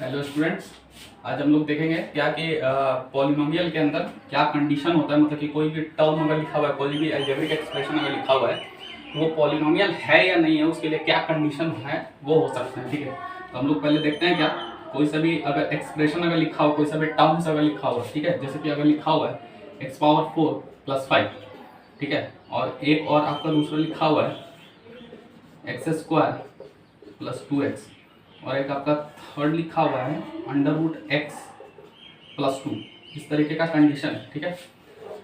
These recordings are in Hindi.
हेलो स्टूडेंट्स, आज हम लोग देखेंगे क्या कि पॉलिनोमियल के अंदर क्या कंडीशन होता है। मतलब कि कोई भी टर्म अगर लिखा हुआ है, कोई भी अलजेब्रिक एक्सप्रेशन अगर लिखा हुआ है तो वो पॉलिनोमियल है या नहीं है, उसके लिए क्या कंडीशन है वो हो सकते हैं। ठीक है, तो हम लोग पहले देखते हैं क्या कोई सा भी अगर एक्सप्रेशन अगर लिखा हो, कोई सा भी टर्म्स अगर लिखा हुआ है, ठीक है, जैसे कि अगर लिखा हुआ है x⁴ + 5, ठीक है, और एक और आपका दूसरा लिखा हुआ है x² + 2x, और एक आपका थर्ड लिखा हुआ है √x + 2। इस तरीके का कंडीशन है। ठीक है,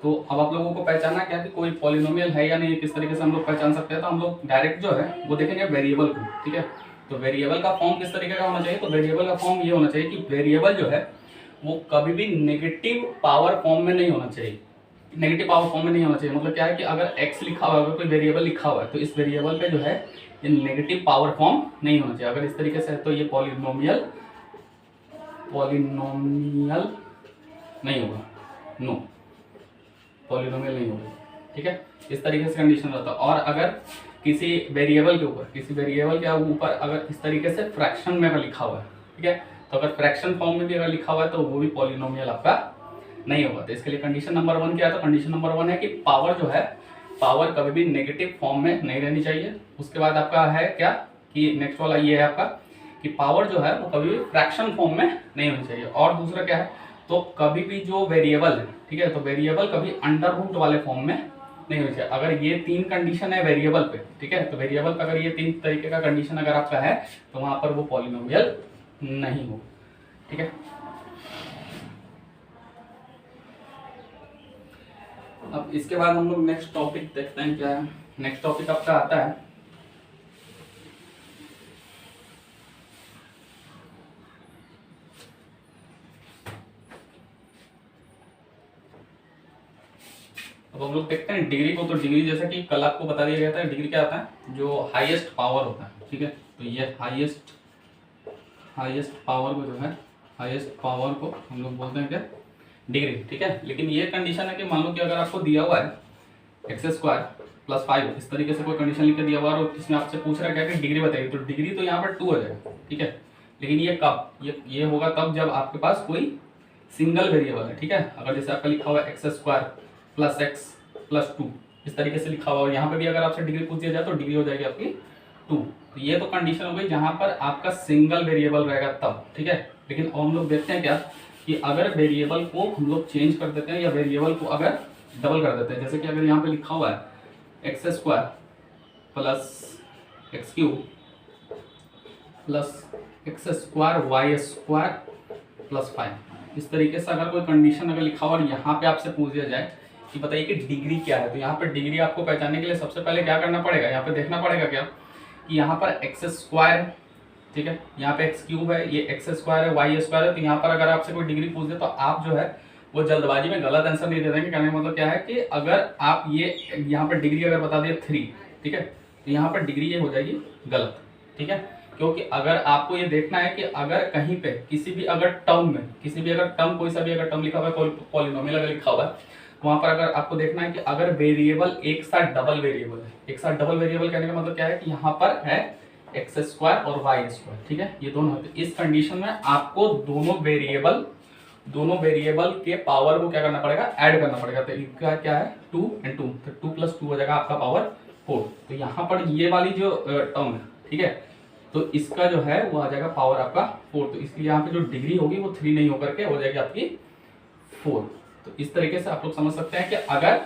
तो अब आप लोगों को पहचाना क्या कि कोई पॉलिनोमियल है या नहीं, किस तरीके से हम लोग पहचान सकते हैं। तो हम लोग डायरेक्ट जो है वो देखेंगे वेरिएबल को। ठीक है, तो वेरिएबल का फॉर्म किस तरीके का होना चाहिए, तो वेरिएबल का फॉर्म ये होना चाहिए कि वेरिएबल जो है वो कभी भी नेगेटिव पावर फॉर्म में नहीं होना चाहिए। नेगेटिव पावर फॉर्म में नहीं होना चाहिए मतलब क्या है कि अगर x लिखा हुआ है, अगर कोई वेरिएबल लिखा हुआ है तो इस वेरिएबल पे जो है ये नेगेटिव पावर फॉर्म नहीं होना चाहिए। अगर इस तरीके से है तो ये पॉलिनोमियल नहीं होगा, नो, पॉलिनोमियल नहीं होगा। ठीक है, इस तरीके से कंडीशन रहता है। और अगर किसी वेरिएबल के ऊपर अगर इस तरीके से फ्रैक्शन में अगर लिखा हुआ है, ठीक है, तो अगर फ्रैक्शन फॉर्म में भी अगर लिखा हुआ है तो वो भी पॉलिनोमियल आपका नहीं होगा। तो इसके लिए कंडीशन नंबर 1 क्या है, तो कंडीशन नंबर 1 है कि पावर जो है, पावर कभी भी नेगेटिव फॉर्म में नहीं रहनी चाहिए। उसके बाद आपका है क्या कि नेक्स्ट वाला ये है आपका कि पावर जो है वो कभी भी फ्रैक्शन फॉर्म में नहीं होनी चाहिए। और दूसरा क्या है, तो कभी भी जो वेरिएबल है, ठीक है, तो वेरिएबल कभी अंडर रूट वाले फॉर्म में नहीं होनी चाहिए। अगर ये 3 कंडीशन है वेरिएबल पे, ठीक है, तो वेरिएबल पे अगर ये 3 तरीके का कंडीशन अगर आपका है तो वहां पर वो पॉलिनोमियल नहीं हो। ठीक है, अब इसके बाद हम लोग नेक्स्ट टॉपिक देखते हैं क्या है। नेक्स्ट टॉपिक आपका आता है अब हम लोग देखते हैं डिग्री को। तो डिग्री जैसा कि कल आपको बता दिया गया था, डिग्री क्या आता है, जो हाईएस्ट पावर होता है। ठीक है, तो ये हाईएस्ट पावर को जो है, हाईएस्ट पावर को हम लोग बोलते हैं क्या, डिग्री। ठीक है, लेकिन ये कंडीशन है कि मान लो कि अगर आपको दिया हुआ है x² + 5, इस तरीके से कोई कंडीशन लिख के दिया हुआ और इसमें आपसे पूछ रहा है क्या कि डिग्री बताइए, तो डिग्री तो यहाँ पर 2 हो जाएगा। ठीक है, लेकिन ये कब, ये होगा तब जब आपके पास कोई सिंगल वेरिएबल है। ठीक है, अगर जैसे आपका लिखा हुआ है x² + x + 2, इस तरीके से लिखा हुआ, और यहाँ पे भी अगर आपसे डिग्री पूछ दिया जाए तो डिग्री हो जाएगी आपकी 2। तो ये तो कंडीशन हो गई जहां पर आपका सिंगल वेरिएबल रहेगा तब। ठीक है, लेकिन हम लोग देखते हैं क्या कि अगर वेरिएबल को हम लोग चेंज कर देते हैं या वेरिएबल को अगर डबल कर देते हैं, जैसे कि अगर यहाँ पे लिखा हुआ है x² + x³ + x² y² + 5, इस तरीके से अगर कोई कंडीशन अगर लिखा हुआ और यहाँ पे आपसे पूछ दिया जाए कि बताइए कि डिग्री क्या है, तो यहाँ पर डिग्री आपको पहचानने के लिए सबसे पहले क्या करना पड़ेगा, यहाँ पे देखना पड़ेगा क्या कि यहाँ पर x² है, ठीक है, यहाँ पे x³ है, ये x² है, y² है। तो यहाँ पर अगर आपसे कोई डिग्री पूछ दे तो आप जो है वो जल्दबाजी में गलत आंसर नहीं दे देंगे। कहने का मतलब क्या है कि अगर आप ये यहाँ पर डिग्री अगर बता दिए 3, ठीक है, तो यहाँ पर डिग्री ये हो जाएगी गलत। ठीक है, क्योंकि अगर आपको ये देखना है कि अगर कहीं पे किसी भी अगर टर्म में, किसी भी अगर टर्म, कोई सा भी अगर टर्म लिखा हुआ है, पॉलिनोमियल अगर लिखा हुआ है, वहां पर अगर आपको देखना है कि अगर वेरिएबल एक साथ डबल वेरिएबल है, एक साथ डबल वेरिएबल कहने का मतलब क्या है कि यहाँ पर है x² और y², ठीक है, ये दोनों है। इस कंडीशन में आपको दोनों वेरिएबल के पावर को क्या करना पड़ेगा, ऐड करना पड़ेगा। तो इसका क्या है 2 और 2, तो 2 + 2 हो जाएगा आपका पावर 4। तो यहाँ पर ये वाली जो टर्म है, ठीक है, तो इसका जो है वो आ जाएगा पावर आपका 4। तो इसलिए यहाँ पे जो डिग्री होगी वो 3 नहीं होकर के हो जाएगी आपकी 4। तो इस तरीके से आप लोग समझ सकते हैं कि अगर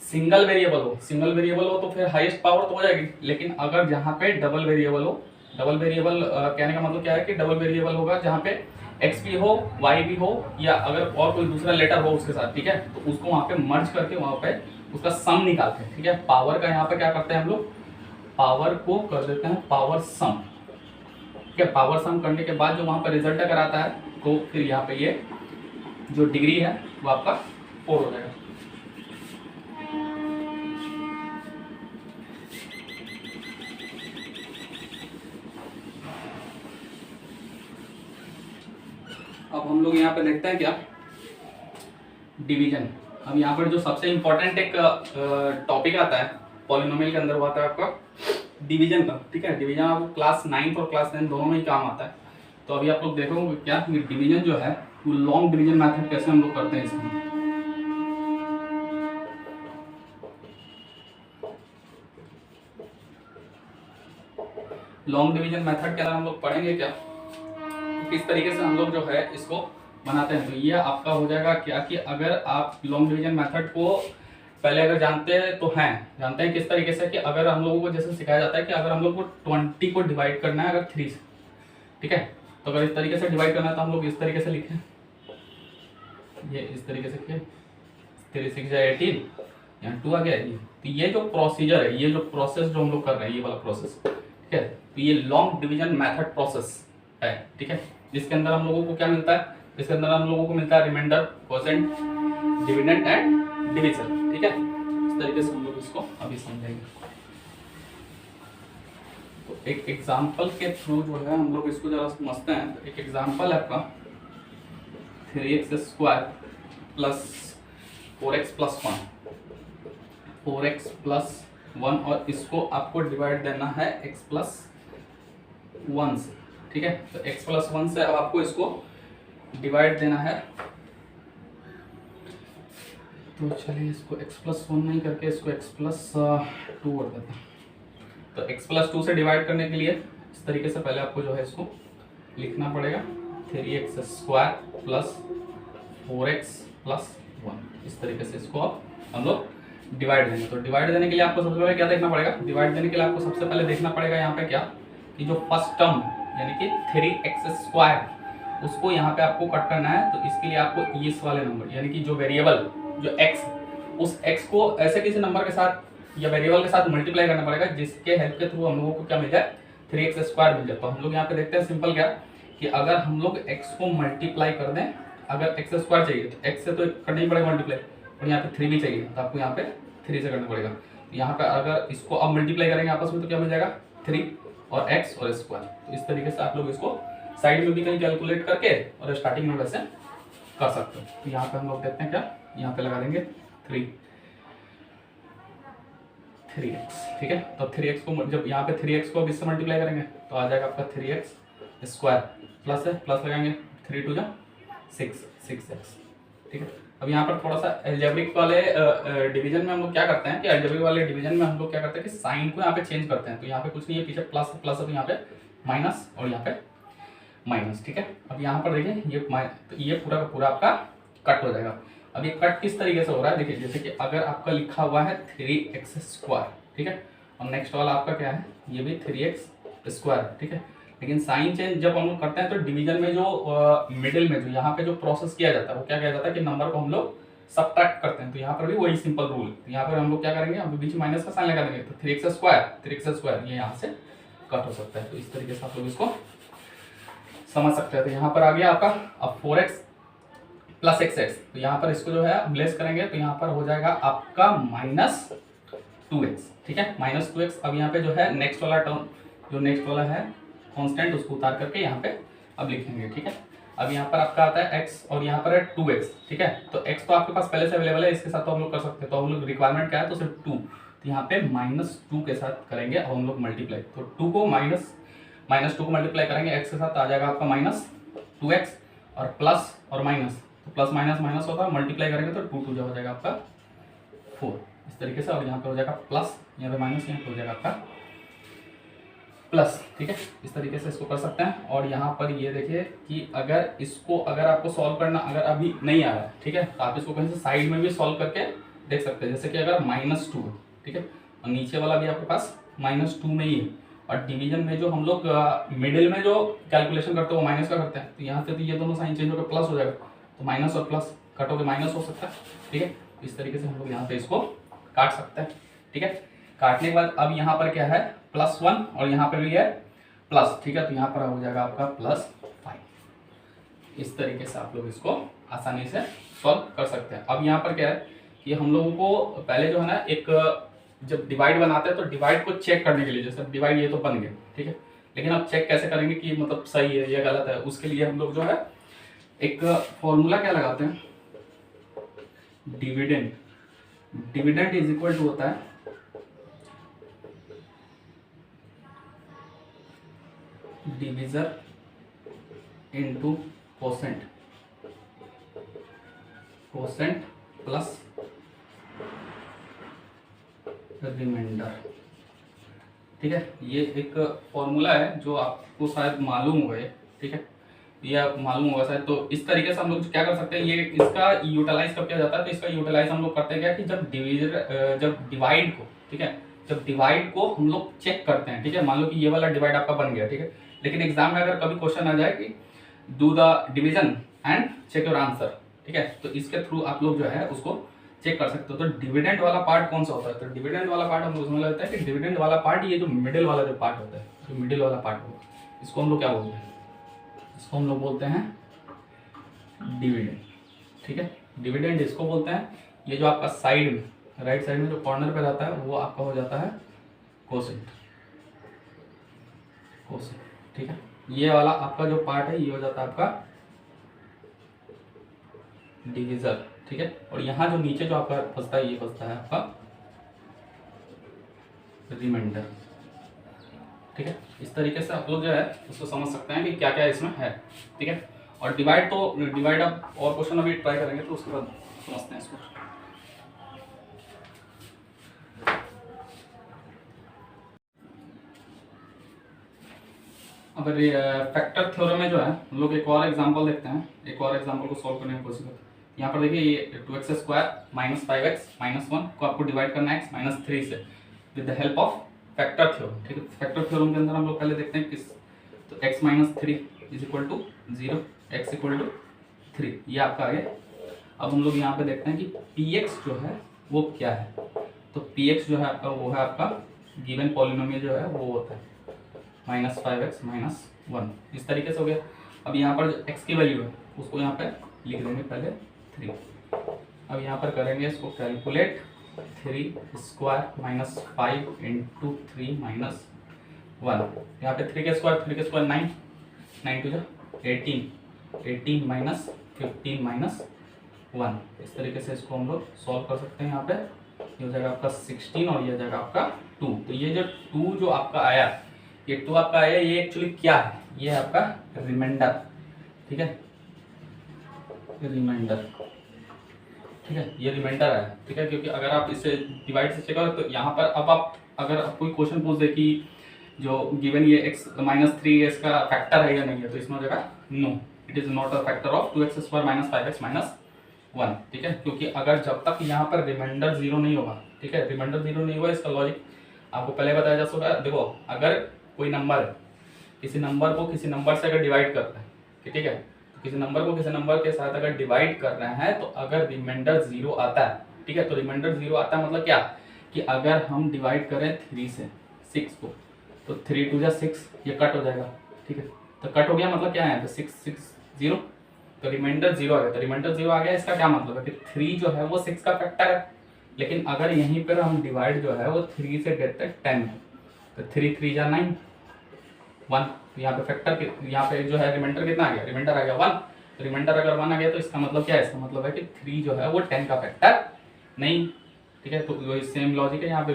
सिंगल वेरिएबल हो तो फिर हाईएस्ट पावर तो हो जाएगी, लेकिन अगर जहाँ पे डबल वेरिएबल हो, डबल वेरिएबल कहने का मतलब क्या है कि डबल वेरिएबल होगा जहाँ पे x भी हो, y भी हो, या अगर और कोई दूसरा लेटर हो उसके साथ, ठीक है, तो उसको वहाँ पे मर्ज करके वहाँ पे उसका सम निकालते हैं। ठीक है, पावर का यहाँ पे क्या करते हैं हम लोग, पावर को कर देते हैं पावर सम। ठीक है, पावर सम करने के बाद जो वहाँ पर रिजल्ट अगर आता है तो फिर यहाँ पे ये जो डिग्री है वो आपका 4 हो जाएगा। अब हम लोग यहाँ पे देखते हैं क्या, डिवीजन। अब यहाँ पर जो सबसे इम्पोर्टेंट एक टॉपिक आता है पॉलिनोमियल के अंदर, वो आता है आपका डिवीजन का। ठीक है, डिवीजन आपको क्लास 9 और क्लास 10 दोनों में ही काम आता है। तो अभी आप लोग देखोगे क्या डिवीजन जो है वो लॉन्ग डिवीजन मेथड कैसे हम लोग करते हैं इसमें। लॉन्ग डिवीजन मेथड के अंदर हम लोग पढ़ेंगे क्या, तो किस तरीके से हम लोग जो है इसको बनाते हैं। तो ये आपका हो जाएगा क्या कि अगर आप लॉन्ग डिवीजन मेथड को पहले अगर जानते हैं किस तरीके से, कि अगर हम लोगों को जैसे सिखाया जाता है कि अगर हम लोग को 20 को डिवाइड करना है अगर 3 से, ठीक है, तो अगर इस तरीके से डिवाइड करना है तो हम लोग इस तरीके से लिखें, ये इस तरीके से लिखें 3 6 18, यहाँ 2 आ गया ये। तो ये जो प्रोसीजर है, ये जो प्रोसेस जो हम लोग कर रहे हैं, ये वाला प्रोसेस, ठीक है, तो ये लॉन्ग डिवीजन मेथड प्रोसेस है, ठीक है, जिसके अंदर हम लोगों को क्या मिलता है, इसके अंदर हम लोगों को मिलता है remainder, quotient, dividend and division, ठीक है। इस तरीके से हम लोग इसको अभी समझेंगे। तो एक एग्जांपल के थ्रू जो है हम लोग इसको जरा समझते हैं। तो एक एग्जांपल है आपका 3x² plus 4x plus 1, 4x plus 1, और इसको आपको डिवाइड देना है x प्लस 1 से, ठीक है। तो x प्लस 1 से अब आपको इसको डिवाइड देना है। तो चलिए इसको x प्लस 1 नहीं करके इसको x प्लस 2 कर देते हैं। तो x प्लस 2 से डिवाइड करने के लिए इस तरीके से पहले आपको जो है इसको लिखना पड़ेगा 3x² प्लस 4x प्लस 1। इस तरीके से इसको अब हम लोग डिवाइड देंगे। तो डिवाइड देने के लिए आपको सबसे पहले क्या देखना पड़ेगा, डिवाइड देने के लिए आपको सबसे पहले देखना पड़ेगा यहाँ पे क्या, कि जो फर्स्ट टर्म यानी कि 3x², उसको यहाँ पे आपको कट करना है। तो इसके लिए आपको इस वाले नंबर यानी कि जो वेरिएबल जो x, उस x को ऐसे किसी नंबर के साथ या वेरिएबल के साथ मल्टीप्लाई करना पड़ेगा, जिसके हेल्प के थ्रू हम लोगों को क्या मिल जाए, 3x² मिल जाए। तो हम लोग यहाँ पे देखते हैं सिंपल क्या, कि अगर हम लोग x को मल्टीप्लाई कर दें, अगर x² चाहिए तो x से तो करना ही पड़ेगा मल्टीप्लाई, और यहाँ पे 3 भी चाहिए तो आपको यहाँ पे 3 से करना पड़ेगा। तो यहाँ पे अगर इसको अब मल्टीप्लाई करेंगे आपस में तो क्या मिल जाएगा, 3 और x और स्क्वायर। तो इस तरीके से आप लोग इसको साइड में भी कहीं कैलकुलेट करके और स्टार्टिंग में वैसे कर सकते हो। तो यहाँ पे हम लोग देखते हैं क्या, यहाँ पे लगा देंगे 3x, ठीक है। तो 3x को जब यहाँ पे 3x को अब इससे मल्टीप्लाई करेंगे तो आ जाएगा आपका 3x² प्लस है, प्लस लगाएंगे 3 2 6x, ठीक है। अब यहाँ पर थोड़ा सा एल्जेब्रिक वाले डिवीजन में हम लोग क्या करते हैं कि एल्जेब्रिक वाले डिवीजन में हम लोग क्या करते हैं कि साइन को यहाँ पे चेंज करते हैं। तो यहाँ पे कुछ नहीं है, पीछे प्लस प्लस है तो यहाँ पे माइनस और यहाँ पे माइनस, ठीक है। अब यहाँ पर देखिए तो ये पूरा का पूरा आपका कट हो जाएगा। अब ये कट किस तरीके से हो रहा है देखिए, जैसे कि अगर आपका लिखा हुआ है 3x², ठीक है, और नेक्स्ट वाला आपका क्या है, ये भी 3x², ठीक है। लेकिन साइन चेंज जब हम लोग करते हैं तो डिवीजन में जो मिडिल में जो यहाँ पे जो प्रोसेस किया जाता है वो क्या किया जाता है कि नंबर को हम लोग सबट्रैक्ट करते हैं। तो यहाँ पर भी वही सिंपल रूल, तो यहाँ पर हम लोग क्या करेंगे, हम बीच में माइनस का साइन लगा देंगे। तो 3x² ये यहाँ से कट हो सकता है। तो इस तरीके से आप लोग इसको समझ सकते हैं। तो यहाँ पर आ गया आपका अब 4x प्लस xx, तो यहाँ पर इसको जो है ब्लेस करेंगे तो यहाँ पर हो जाएगा आपका -2x, ठीक है, -2x। अब यहाँ पे जो है नेक्स्ट वाला टर्म, जो नेक्स्ट वाला है कांस्टेंट, उसको उतार करके यहाँ पे अब लिखेंगे, ठीक है। अब यहाँ पर आपका आता है x और यहाँ पर है 2x, ठीक है। तो x तो आपके पास पहले से अवेलेबल है, इसके साथ तो हम लोग कर सकते हैं। तो हम लोग रिक्वायरमेंट क्या है, तो सिर्फ 2, तो यहाँ पे -2 के साथ करेंगे और हम लोग मल्टीप्लाई। तो 2 को -2 को मल्टीप्लाई करेंगे x के साथ, आ जाएगा आपका -2x और प्लस और माइनस, तो प्लस माइनस माइनस होगा, मल्टीप्लाई करेंगे तो 2 2 हो जाएगा आपका 4, इस तरीके से। और यहाँ पे हो जाएगा प्लस, यहाँ पे माइनस, यहाँ पे हो जाएगा आपका प्लस, ठीक है। इस तरीके से इसको कर सकते हैं। और यहाँ पर ये देखिए कि अगर इसको अगर आपको सॉल्व करना अगर अभी नहीं आ रहा है, ठीक है, तो आप इसको कहीं से साइड में भी सॉल्व करके देख सकते हैं। जैसे कि अगर -2 है, ठीक है, और नीचे वाला भी आपके पास -2 में ही है, और डिवीजन में जो हम लोग मिडिल में जो कैलकुलेशन करते हैं वो माइनस का करते हैं। तो यहाँ से तो ये दोनों साइन चेंज होकर प्लस हो जाएगा, तो माइनस और प्लस कट होकर माइनस हो सकता है, ठीक है। इस तरीके से हम लोग यहाँ पे इसको काट सकते हैं, ठीक है। काटने के बाद अब यहाँ पर क्या है, +1 और यहाँ पे भी है प्लस, ठीक है। तो यहाँ पर हो जाएगा आपका +5। इस तरीके से आप लोग इसको आसानी से सॉल्व कर सकते हैं। अब यहाँ पर क्या है कि हम लोगों को पहले जो है ना, एक जब डिवाइड बनाते हैं तो डिवाइड को चेक करने के लिए, जैसे डिवाइड ये तो बन गए, ठीक है, लेकिन अब चेक कैसे करेंगे कि मतलब सही है या गलत है, उसके लिए हम लोग जो है एक फॉर्मूला क्या लगाते हैं, dividend. Dividend is equal to होता है divisor into quotient plus remainder. ठीक है, ये एक फॉर्मूला है जो आपको शायद मालूम होगा, ठीक है, ये आप मालूम होगा शायद। तो इस तरीके से हम लोग क्या कर सकते हैं, ये इसका यूटिलाइज कब किया जाता है, तो इसका यूटिलाइज हम लोग करते हैं क्या कि जब डिवाइड को, ठीक है, जब डिवाइड को हम लोग चेक करते हैं, ठीक है, मान लो कि ये वाला डिवाइड आपका बन गया, ठीक है, लेकिन एग्जाम में अगर कभी क्वेश्चन आ जाए कि do the division and check your answer, ठीक है, तो इसके थ्रू आप लोग जो है उसको चेक कर सकते हो। तो डिविडेंड वाला पार्ट कौन सा होता है, तो डिविडेंड वाला पार्ट हम लोग समझ लेते हैं कि डिविडेंड वाला पार्ट ये जो मिडिल वाला जो पार्ट होता है, जो मिडिल वाला पार्ट होगा, इसको हम लोग क्या बोलते हैं, इसको हम लोग बोलते हैं डिविडेंड। ठीक है, डिविडेंड इसको बोलते हैं। ये जो आपका साइड में, राइट साइड में जो कॉर्नर पे रहता है वो आपका हो जाता है कोसेंट। ठीक है, ये वाला आपका जो पार्ट है ये हो जाता है आपका डिविजर। ठीक है, और यहाँ जो नीचे जो आपका फंसता है ये फंसता है आपका रिमाइंडर। ठीक है, इस तरीके से आप लोग जो है उसको समझ सकते हैं कि क्या क्या इसमें है। ठीक है, और डिवाइड आप और क्वेश्चन अभी ट्राई करेंगे तो उसके बाद समझते हैं इसको। अब फैक्टर थ्योरम में जो है हम लोग एक और एग्जांपल देखते हैं, एक और एग्जांपल को सॉल्व करने की कोशिश करते हैं। यहाँ पर देखिए ये 2x² - 5x - 1 को आपको डिवाइड करना है x - 3 से with the help of factor theorem. ठीक है, फैक्टर थ्योरम के अंदर हम लोग पहले देखते हैं किस, तो x - 3 = 0, x = 3, ये आपका आ गया। अब हम लोग यहाँ पे देखते हैं कि px जो है वो क्या है, तो px जो है आपका वो है आपका गिवन पॉलिनोमियल जो है वो होता है -5x - 1, इस तरीके से हो गया। अब यहाँ पर जो x की वैल्यू है उसको यहाँ पे लिख देंगे पहले 3। अब यहाँ पर करेंगे इसको कैलकुलेट, 3² - 5 × 3 - 1, यहाँ पे 3 के स्क्वायर 9, 9 × 2 = 18, 18 - 15 - 1, इस तरीके से इसको हम लोग सॉल्व कर सकते हैं। यहाँ पे ये हो जाएगा आपका 16 और ये हो जाएगा आपका 2। तो ये जो 2 जो आपका आया, ये 2 आपका आया, ये एक्चुअली क्या है, ये है आपका रिमाइंडर। ठीक है, रिमाइंडर, ठीक है, ये रिमाइंडर है। ठीक है, क्योंकि अगर आप इसे डिवाइड से चेक करो तो यहाँ पर अब आप अगर कोई क्वेश्चन पूछ दे कि जो गिवन ये x - 3 इसका फैक्टर है या नहीं है, तो इसमें हो जाएगा no, it is not a factor of 2x² - 5x - 1। ठीक है, क्योंकि अगर जब तक यहाँ पर रिमाइंडर 0 नहीं होगा, ठीक है, रिमाइंडर 0 नहीं हुआ, इसका लॉजिक आपको पहले बताया जा चुका है। देखो, अगर कोई नंबर है, किसी नंबर को किसी नंबर से अगर डिवाइड करता है, ठीक है, तो किसी नंबर को किसी नंबर के साथ अगर डिवाइड कर रहे हैं तो अगर रिमाइंडर 0 आता है, ठीक है, तो रिमाइंडर 0 आता है मतलब क्या कि अगर हम डिवाइड करें 3 से 6 को, तो 3 × 2 = 6, ये कट हो जाएगा। ठीक है, तो कट हो गया मतलब क्या है, तो 6 6 0, तो रिमाइंडर 0 आ गया। तो रिमाइंडर 0 आ गया, इसका क्या मतलब है कि 3 जो है वो 6 का फैक्टर है, लेकिन अगर यहीं पर हम डिवाइड जो है वो 3 से देते हैं 10, तो 3 × 3 = 9, 1, तो यहाँ पे फैक्टर, यहाँ पे जो है रिमाइंडर कितना आ गया, रिमाइंडर आ गया 1। रिमाइंडर अगर 1 आ गया तो इसका मतलब क्या है, इसका मतलब है कि 3 जो है वो 10 का फैक्टर नहीं। ठीक है, तो वही सेम लॉजिक है यहाँ पे।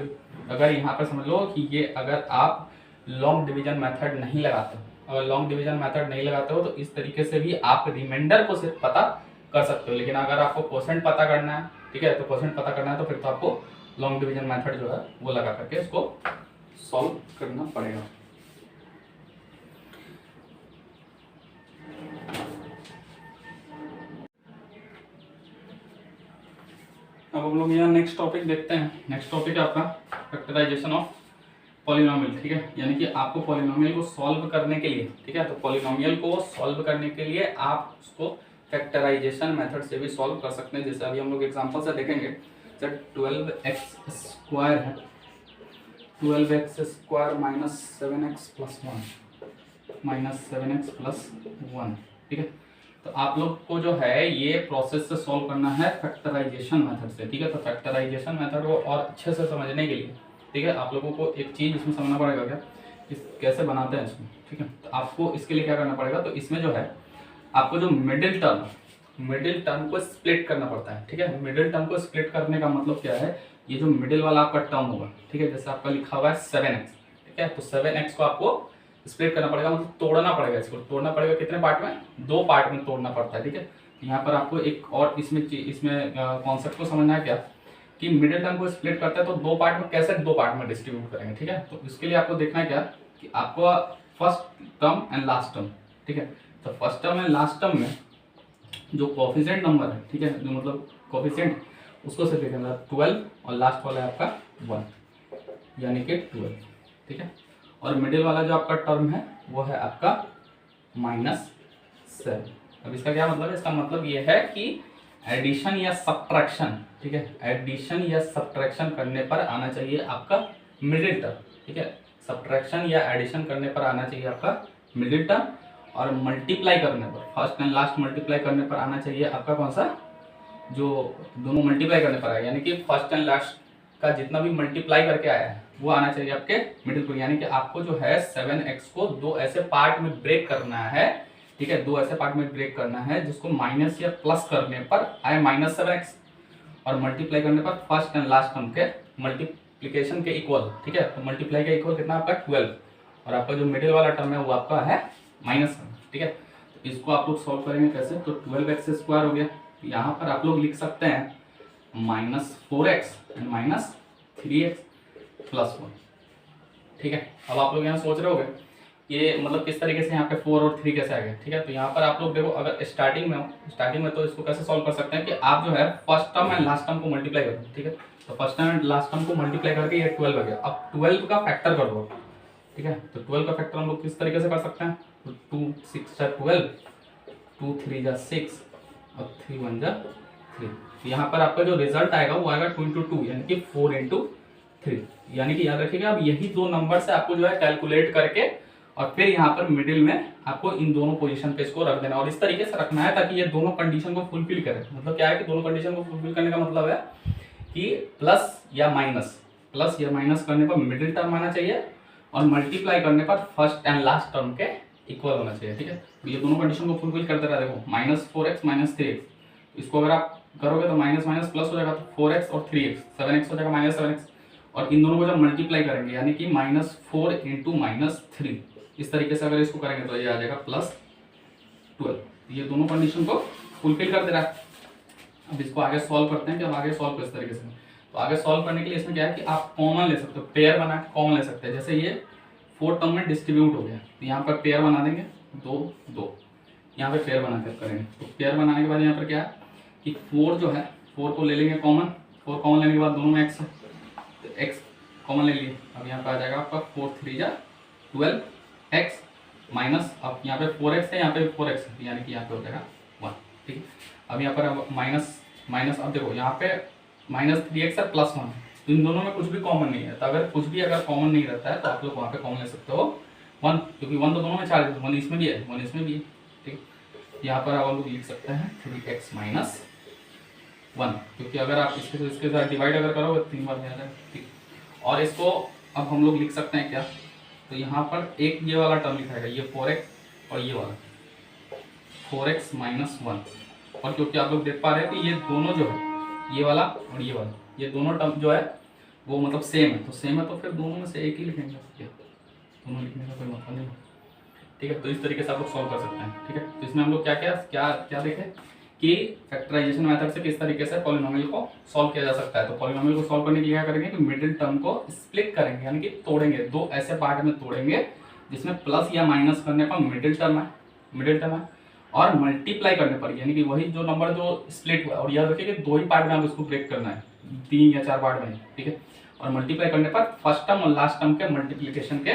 अगर यहाँ पर समझ लो कि ये अगर आप लॉन्ग डिवीजन मेथड नहीं लगाते हो, अगर लॉन्ग डिवीजन मेथड नहीं लगाते हो तो इस तरीके से भी आप रिमाइंडर को सिर्फ पता कर सकते हो। लेकिन अगर आपको परसेंट पता करना है, ठीक है, तो परसेंट पता करना है तो फिर तो आपको लॉन्ग डिवीजन मेथड जो है वो लगा करके इसको सॉल्व करना पड़ेगा। अब हम लोग यहाँ नेक्स्ट टॉपिक देखते हैं। नेक्स्ट टॉपिक है आपका फैक्टराइजेशन ऑफ पॉलिनोमियल। ठीक है, यानी कि आपको पॉलिनोमियल को सॉल्व करने के लिए, ठीक है, तो पॉलिनोमियल को सॉल्व करने के लिए आप उसको फैक्टराइजेशन मेथड से भी सॉल्व कर सकते हैं। जैसे अभी हम लोग एग्जांपल से देखेंगे, जब 12x² है, 12x² - 7x + 1 - 7x + 1, ठीक है, तो आप लोग को जो है ये प्रोसेस से सॉल्व करना है फैक्टराइजेशन मेथड से। ठीक है, तो फैक्टराइजेशन मेथड को और अच्छे से समझने के लिए, ठीक है, आप लोगों को एक चीज़ इसमें समझना पड़ेगा क्या, इस कैसे बनाते हैं इसमें। ठीक है, तो आपको इसके लिए क्या करना पड़ेगा, तो इसमें जो है आपको जो मिडिल टर्म को स्प्लिट करना पड़ता है। ठीक है, मिडिल टर्म को स्प्लिट करने का मतलब क्या है, ये जो मिडिल वाला आपका टर्म होगा, ठीक है, जैसे आपका लिखा हुआ है 7x, ठीक है, तो 7x को आपको स्प्लिट करना पड़ेगा, मतलब तोड़ना पड़ेगा। इसको तोड़ना पड़ेगा कितने पार्ट में, 2 पार्ट में तोड़ना पड़ता है, ठीक है। यहाँ पर आपको एक और इसमें कॉन्सेप्ट को समझना है क्या, कि मिडिल टर्म को स्प्लिट करता है तो 2 पार्ट में कैसे 2 पार्ट में डिस्ट्रीब्यूट करेंगे, ठीक है। तो इसके लिए आपको देखना है क्या, कि आपको first term and last term, ठीक है। तो first term and last term में जो कोफिशिएंट नंबर है, ठीक है, जो मतलब कोफिशिएंट, उसको सिर्फ लिखेंगे 12 और लास्ट वाला है आपका 1, यानी कि 12, ठीक है। और मिडिल वाला जो आपका टर्म है वो है आपका -7। अब इसका क्या मतलब है, इसका मतलब ये है कि एडिशन या सब्ट्रैक्शन, ठीक है, एडिशन या सब्ट्रैक्शन करने पर आना चाहिए आपका मिडिल टर्म, ठीक है। सब्ट्रैक्शन या एडिशन करने पर आना चाहिए आपका मिडिल टर्म, और मल्टीप्लाई करने पर, फर्स्ट एंड लास्ट मल्टीप्लाई करने पर आना चाहिए आपका कौन सा, जो दोनों मल्टीप्लाई करने पर आया, यानी कि फर्स्ट एंड लास्ट का जितना भी मल्टीप्लाई करके आया है वो आना चाहिए आपके मिडिल पर। यानी कि आपको जो है 7x को 2 ऐसे पार्ट में ब्रेक करना है, ठीक है, 2 ऐसे पार्ट में ब्रेक करना है जिसको माइनस या प्लस करने पर आए -7x, और मल्टीप्लाई करने पर फर्स्ट एंड लास्ट टर्म के मल्टीप्लीकेशन के इक्वल, ठीक है। तो मल्टीप्लाई के इक्वल कितना आपका 12, और आपका जो मिडिल वाला टर्म है वो आपका है -7, ठीक है। तो इसको आप लोग सॉल्व करेंगे कैसे, तो 12x² हो गया, यहाँ पर आप लोग लिख सकते हैं -4x एंड -3x + 1, ठीक है। अब आप लोग यहाँ सोच रहे होंगे ये मतलब किस तरीके से यहाँ पे 4 और 3 कैसे आ गए, ठीक है। तो यहाँ पर आप लोग देखो, अगर स्टार्टिंग में हो, स्टार्टिंग में तो इसको कैसे सॉल्व कर सकते हैं कि आप जो है first term and last term को मल्टीप्लाई करो, ठीक है। तो first term and last term को मल्टीप्लाई करके ये 12 आ गया। अब 12 का फैक्टर कर दो, ठीक है। तो 12 का फैक्टर हम लोग किस तरीके से कर सकते हैं, तो 2 6 12, 2 3 6 और 3 1 3। यहाँ पर आपका जो रिजल्ट आएगा वो आएगा 2 × 2, यानी कि 4 × 3, यानी कि याद रखिएगा अब यही 2 नंबर से आपको जो है कैलकुलेट करके और फिर यहाँ पर मिडिल में आपको इन दोनों पोजीशन पे इसको रख देना, और इस तरीके से रखना है ताकि ये दोनों कंडीशन को फुलफिल करे। मतलब क्या है कि दोनों कंडीशन को फुलफिल करने का मतलब है कि प्लस या माइनस करने पर मिडिल टर्म आना चाहिए, और मल्टीप्लाई करने पर फर्स्ट एंड लास्ट टर्म के इक्वल होना चाहिए, ठीक है। तो ये दोनों कंडीशन को फुलफिल करते रहे। देखो -4x -3x, इसको अगर आप करोगे तो माइनस माइनस प्लस हो जाएगा, तो 4x और 3x, 7x हो जाएगा -7x, और इन दोनों को जब मल्टीप्लाई करेंगे यानी कि -4 × -3, इस तरीके से अगर इसको करेंगे तो ये आ जाएगा +12। ये दोनों कंडीशन को फुलफिल कर दे रहा है। अब इसको आगे सॉल्व करते हैं कि अब आगे सॉल्व किस तरीके से। तो आगे सॉल्व करने के लिए इसमें क्या है कि आप कॉमन ले सकते हो, पेयर बना के कॉमन ले सकते हैं। जैसे ये 4 टर्म में डिस्ट्रीब्यूट हो गया, तो यहाँ पर पेयर बना देंगे 2 2, यहाँ पे पेयर बना कर करेंगे। तो पेयर बनाने के बाद यहाँ पर क्या है कि 4 जो है 4 को ले लेंगे कॉमन, 4 कॉमन लेने के बाद दोनों में x है, तो x कॉमन ले लिए। अब यहाँ पर आ जाएगा आपका 4 3 12x माइनस, अब यहाँ पे 4x है, यहाँ पे 4x है, यानी कि यहाँ पे हो जाएगा 1, ठीक है। अब यहाँ पर माइनस अब देखो यहाँ पे -3x है +1, तो इन दोनों में कुछ भी कॉमन नहीं है। तो अगर कुछ भी अगर कॉमन नहीं रहता है तो आप लोग वहाँ पे कॉमन ले सकते हो 1, क्योंकि 1 तो दोनों में 4 है, 1 इसमें भी है 1 इसमें भी है, ठीक। यहाँ पर आप लोग लिख सकते हैं 3x - 1, क्योंकि अगर आप इसके साथ डिवाइड अगर करोगे 3 बार आ जाएगा, ठीक। और इसको अब हम लोग लिख सकते हैं क्या, तो यहाँ पर एक ये वाला टर्म लिखा है, ये 4x और ये वाला 4x - 1, और क्योंकि आप लोग देख पा रहे हैं कि ये दोनों जो है ये वाला और ये वाला, ये दोनों टर्म जो है वो मतलब सेम है, तो सेम है तो फिर दोनों में से एक ही लिखेंगे, क्या दोनों लिखने का कोई मतलब नहीं, ठीक है। तो इस तरीके से आप लोग सॉल्व कर सकते हैं, ठीक है। तो इसमें हम लोग क्या देखें कि फैक्टराइजेशन मेथड से किस तरीके से पॉलिनोमियल को सॉल्व किया जा सकता है। तो पॉलिनोमियल को सॉल्व करने के लिए क्या करेंगे कि मिडिल टर्म को स्प्लिट करेंगे, यानी कि तोड़ेंगे, 2 ऐसे पार्ट में तोड़ेंगे जिसमें प्लस या माइनस करने पर मिडिल टर्म है, और मल्टीप्लाई करने पर यानी कि वही जो नंबर जो स्प्लिट हुआ, और याद रखिए कि 2 ही पार्ट में आप इसको ब्रेक करना है, 3 या 4 पार्ट में, ठीक है। और मल्टीप्लाई करने पर फर्स्ट टर्म और लास्ट टर्म के मल्टीप्लीकेशन के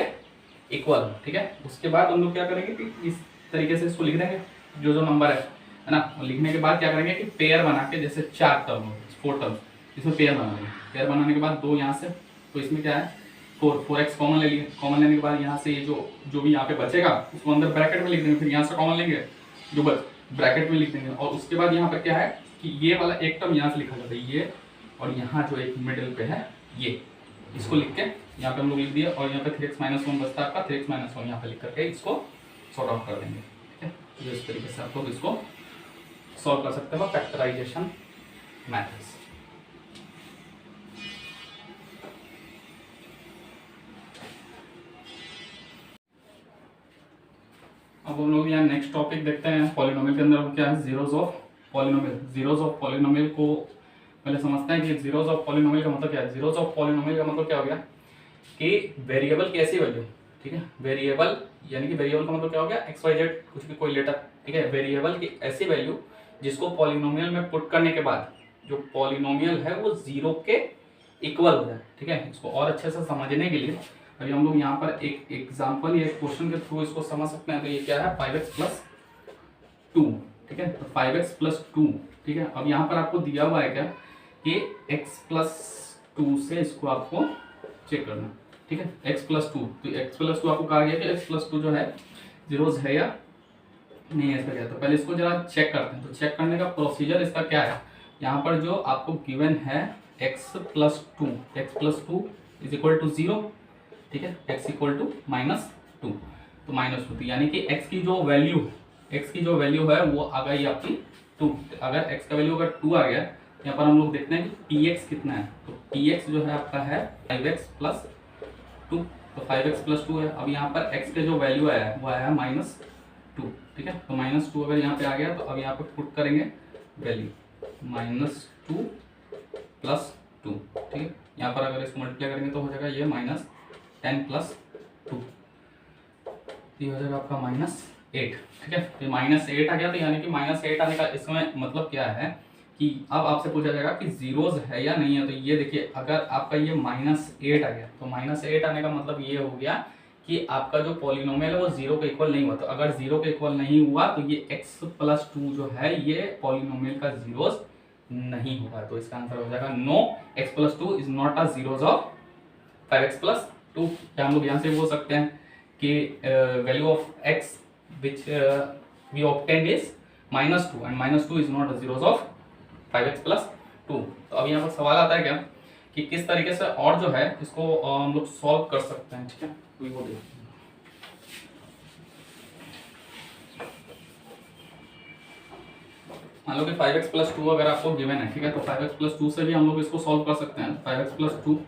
इक्वल, ठीक है। उसके बाद हम लोग क्या करेंगे कि इस तरीके से इसको लिख देंगे जो नंबर है ना। और लिखने के बाद क्या करेंगे कि पेयर बना के, जैसे 4 टर्म 4 टर्म इसमें पेयर बना देंगे। पेयर बनाने के बाद 2 यहाँ से, तो इसमें क्या है 4x कॉमन ले लिए। कॉमन लेने के बाद यहाँ से ये जो भी यहाँ पे बचेगा उसको अंदर ब्रैकेट में लिख देंगे, फिर यहाँ से कॉमन लेंगे जो ब्रैकेट में लिख देंगे। और उसके बाद यहाँ पर क्या है कि ये वाला एक टर्म यहाँ से लिखा जाता है, ये, और यहाँ जो एक मिडिल पे है ये, इसको लिख के यहाँ पे हम लोग लिख दिया, और यहाँ पे 3x - 1 बचता है आपका, 3x - 1 यहाँ पे लिख करके इसको सॉर्ट आउट कर देंगे, ठीक है। तो इस तरीके से आप लोग इसको सॉल्व कर सकते हो फैक्टराइजेशन मैथड्स। अब हम लोग यहाँ नेक्स्ट टॉपिक देखते हैं पॉलिनोमियल के अंदर क्या है, zeros of polynomial. Zeros of polynomial को पहले समझते हैं कि जीरोज ऑफ पॉलिनोमियल का मतलब क्या है। जीरोज ऑफ पॉलिनोमियल का मतलब क्या हो गया कि वेरिएबल की ऐसी वैल्यू, ठीक है, वेरिएबल यानी कि वेरिएबल का मतलब क्या हो गया, एक्स वाई जेड कुछ भी कोई लेटर, ठीक है, वेरिएबल की ऐसी वैल्यू जिसको पॉलिनोमियल में पुट करने के बाद जो पॉलिनोमियल है वो जीरो के इक्वल हो जाए, ठीक है। इसको और अच्छे से समझने के लिए अभी हम लोग यहाँ पर एक एग्जांपल या एक क्वेश्चन के थ्रू इसको समझ सकते हैं। तो ये क्या है, 5x+2, ठीक है, तो 5x+2, ठीक है। अब यहाँ पर आपको दिया हुआ है क्या कि x+2 से इसको आपको चेक करना, ठीक है, x+2। तो x+2 आपको कहा गया कि x+2 जो है जीरोज है या नहीं है, इसका क्या। तो पहले इसको जरा चेक करते हैं। तो चेक करने का प्रोसीजर इसका क्या है, यहाँ पर जो आपको गिवन है x+2 इज इक्वल टू 0, ठीक है, x इक्वल टू -2, तो -2 यानी कि x की जो वैल्यू है वो आ गई आपकी 2। अगर x का वैल्यू अगर 2 आ गया, यहाँ पर हम लोग देखते हैं कि px कितना है। तो px जो है आपका है 5x+2, तो 5x+2 है। अब यहाँ पर x के जो वैल्यू आया है वो आया है -2, ठीक है, तो -2 अगर यहाँ पे आ गया तो अब यहाँ पे पुट करेंगे वैल्यू -2 + 2, ठीक है। यहाँ पर अगर इसको मल्टीप्लाई करेंगे तो हो जाएगा ये -10 + 2, ये हो जाएगा आपका -8, ठीक है। तो -8 आ गया, तो यानी कि -8 आने का इसमें मतलब क्या है कि अब आपसे पूछा जाएगा कि जीरोज है या नहीं है। तो ये देखिए, अगर आपका ये -8 आ गया तो -8 आने का मतलब ये हो गया कि आपका जो पॉलिनोमियल है वो जीरो के इक्वल नहीं हुआ। तो अगर जीरो के इक्वल नहीं हुआ तो ये x+2 जो है ये पॉलिनोमियल का जीरोज नहीं होगा। तो इसका आंसर हो जाएगा no, x+2 is not a zeros of 5x+2। क्या हम लोग यहाँ से बोल सकते हैं कि value of x which we obtained is -2 and -2 is not a zeros of 5x+2। तो अब यहाँ पर सवाल आता है क्या कि किस तरीके से और जो है इसको हम लोग सॉल्व कर सकते हैं, ठीक है। तो वो देखते हैं। मान लो कि 5x+2 अगर आपको गिवन है, ठीक है, तो 5x+2 से भी हम लोग इसको सॉल्व कर सकते हैं। 5x+2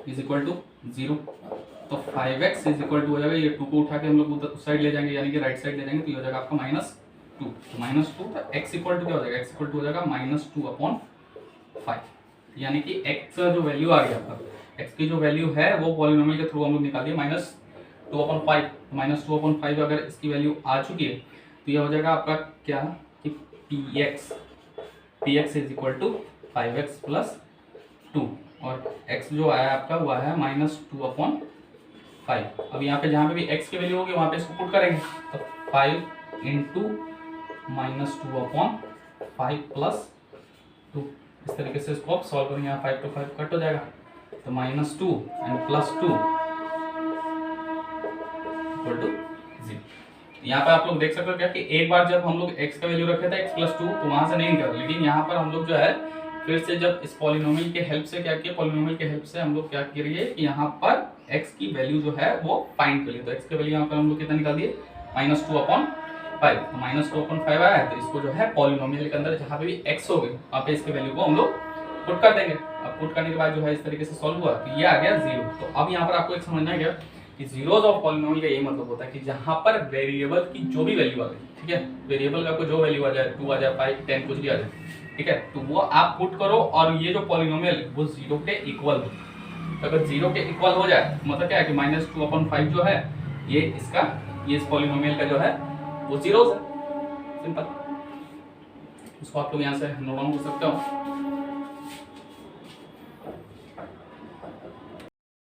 इज इक्वल टू 0, तो 5x इज इक्वल टू हो जाएगा, ये 2 को उठा के हम लोग उधर उस साइड ले जाएंगे यानी कि राइट साइड ले जाएंगे, तो ये हो जाएगा आपका -2, तो -2, तो x इक्वल टू क्या हो जाएगा, x इक्वल टू हो जाएगा -2/5, यानी कि x जो वैल्यू आ गया आपका, x की जो वैल्यू है वो पॉलिनोमियल के थ्रू हम लोग निकाल दिए -2/5। -2/5 अगर इसकी वैल्यू आ चुकी है तो ये हो जाएगा आपका क्या कि px is equal to 5x+2 और x जो आया आपका वो आया -2/5। अब यहाँ पे जहाँ पे भी x की वैल्यू होगी वहाँ पे इसको पुट करेंगे, तो 5 × -2/5 + 2, इस तरीके से इसको आप सॉल्व करेंगे। यहाँ 5 तो 5 कट हो जाएगा, तो -2 एंड +2 इक्वल टू 0। यहाँ पे आप लोग देख सकते हो क्या कि एक बार जब हम लोग x का वैल्यू रखे थे x+2 तो वहां से नहीं निकल, लेकिन यहाँ पर हम लोग जो है फिर से जब इस पॉलिनोमियल के हेल्प से क्या किया, पॉलिनोमियल के हेल्प से हम लोग क्या करिए कि यहाँ पर x की वैल्यू जो है वो फाइंड करिए। तो x की वैल्यू यहाँ पर हम लोग कितना निकाल दिए, -2/5, तो -2/5 आया है, तो इसको जो है पॉलिनोमियल के अंदर जहाँ पे भी x हो गई वहाँ पे इसके वैल्यू को हम लोग पुट कर देंगे। अब पुट करने के बाद जो है इस तरीके से सॉल्व हुआ तो ये आ गया 0। तो अब यहाँ पर आपको एक समझना है क्या कि जीरोज ऑफ पॉलिनोमियल का यही मतलब होता है कि जहाँ पर वेरिएबल की जो भी वैल्यू आ गई, ठीक है, वेरिएबल का कोई जो वैल्यू आ जाए, 2 आ जाए, 5, 10 कुछ भी आ जाए, ठीक है, तो वो आप पुट करो और ये जो पॉलिनोमियल वो 0 के इक्वल हो। तो अगर 0 के इक्वल हो जाए मतलब क्या है कि -2/5 जो है ये इस पॉलिनोमियल का जो है वो जीरोज है, सिंपल। उसको आप लोग यहाँ से नोट डाउन कर सकते हो।